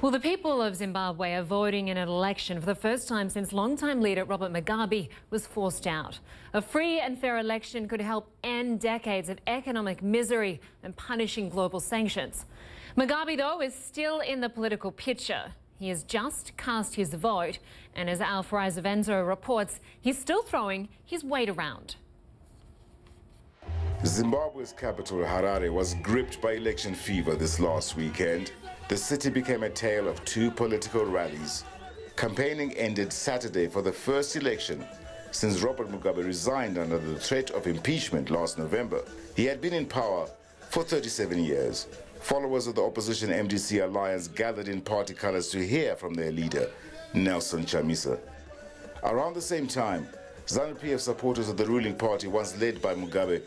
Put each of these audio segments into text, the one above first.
Well, the people of Zimbabwe are voting in an election for the first time since longtime leader Robert Mugabe was forced out. A free and fair election could help end decades of economic misery and punishing global sanctions. Mugabe, though, is still in the political picture. He has just cast his vote, and as our Farai Sevenzo reports, he's still throwing his weight around. Zimbabwe's capital, Harare, was gripped by election fever this last weekend. The city became a tale of two political rallies. Campaigning ended Saturday for the first election since Robert Mugabe resigned under the threat of impeachment last November. He had been in power for 37 years. Followers of the opposition MDC alliance gathered in party colors to hear from their leader, Nelson Chamisa. Around the same time, ZANU-PF supporters of the ruling party, once led by Mugabe,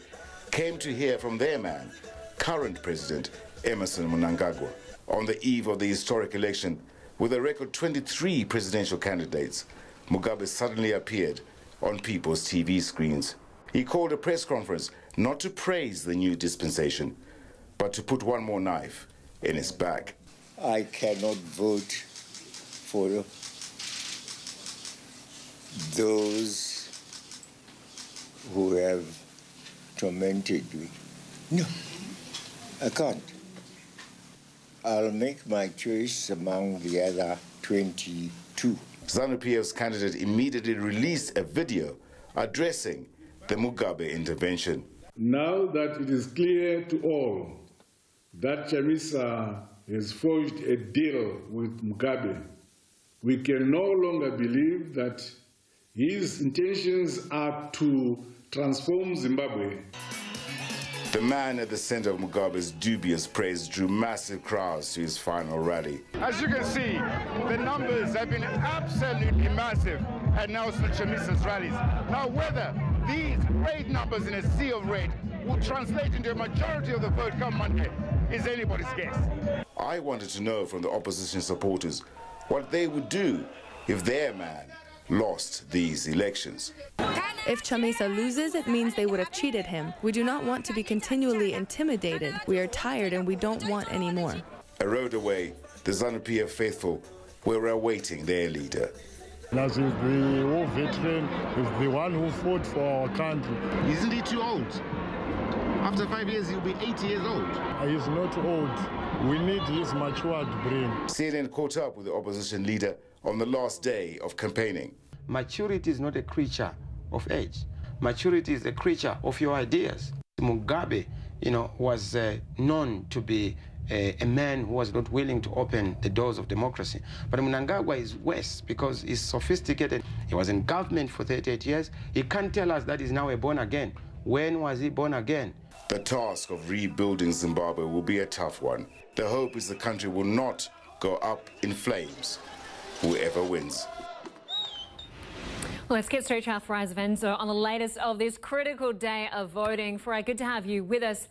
came to hear from their man, current President Emmerson Mnangagwa. On the eve of the historic election, with a record 23 presidential candidates, Mugabe suddenly appeared on people's TV screens. He called a press conference not to praise the new dispensation, but to put one more knife in his back. I cannot vote for those who have tormented me. No, I can't. I'll make my choice among the other 22. ZANU-PF's candidate immediately released a video addressing the Mugabe intervention. Now that it is clear to all that Chamisa has forged a deal with Mugabe, we can no longer believe that his intentions are to transform Zimbabwe. The man at the center of Mugabe's dubious praise drew massive crowds to his final rally. As you can see, the numbers have been absolutely massive at Nelson Chamisa's rallies. Now, whether these great numbers in a sea of red will translate into a majority of the vote come Monday is anybody's guess. I wanted to know from the opposition supporters what they would do if their man lost these elections. If Chamisa loses, it means they would have cheated him. We do not want to be continually intimidated. We are tired and we don't want any more. A road away, the ZANU-PF faithful were awaiting their leader. As is the war veteran, is the one who fought for our country. Isn't he too old? After 5 years, he'll be 80 years old. He's not old. We need his matured brain. CNN caught up with the opposition leader on the last day of campaigning. Maturity is not a creature of age. Maturity is a creature of your ideas. Mugabe, was known to be a man who was not willing to open the doors of democracy. But Mnangagwa is worse because he's sophisticated. He was in government for 38 years. He can't tell us that he's now a born again. When was he born again? The task of rebuilding Zimbabwe will be a tough one. The hope is the country will not go up in flames, whoever wins. Let's get straight to our Farai Sevenzo on the latest of this critical day of voting. Farai, good to have you with us.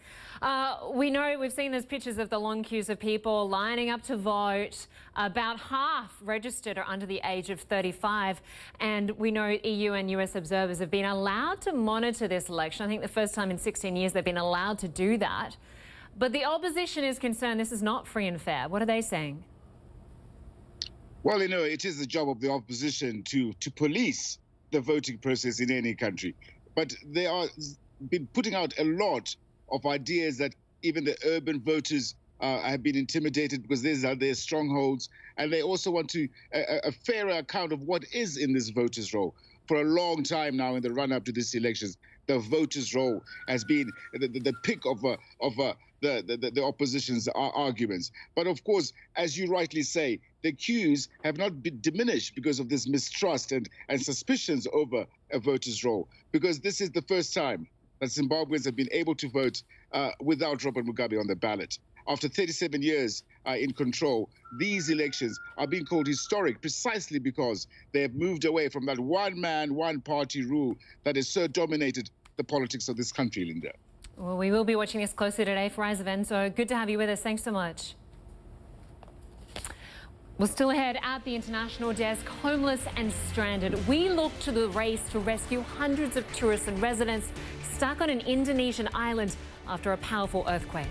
We know we've seen those pictures of the long queues of people lining up to vote. About half registered are under the age of 35. And we know EU and US observers have been allowed to monitor this election. I think the first time in 16 years they've been allowed to do that. But the opposition is concerned this is not free and fair. What are they saying? Well, it is the job of the opposition to police the voting process in any country. But they are been putting out a lot of ideas that even the urban voters have been intimidated because these are their strongholds. And they also want a fairer account of what is in this voters' roll. For a long time now in the run-up to these elections, the voters' roll has been the pick of the opposition's arguments. But of course, as you rightly say, the queues have not been diminished because of this mistrust and suspicions over a voter's roll, because this is the first time that Zimbabweans have been able to vote without Robert Mugabe on the ballot. After 37 years in control, these elections are being called historic precisely because they have moved away from that one-man, one-party rule that has so dominated the politics of this country, Lynda. Well, we will be watching this closely today. Farai Sevenzo, good to have you with us. Thanks so much. We're still ahead at the international desk, homeless and stranded. We look to the race to rescue hundreds of tourists and residents stuck on an Indonesian island after a powerful earthquake.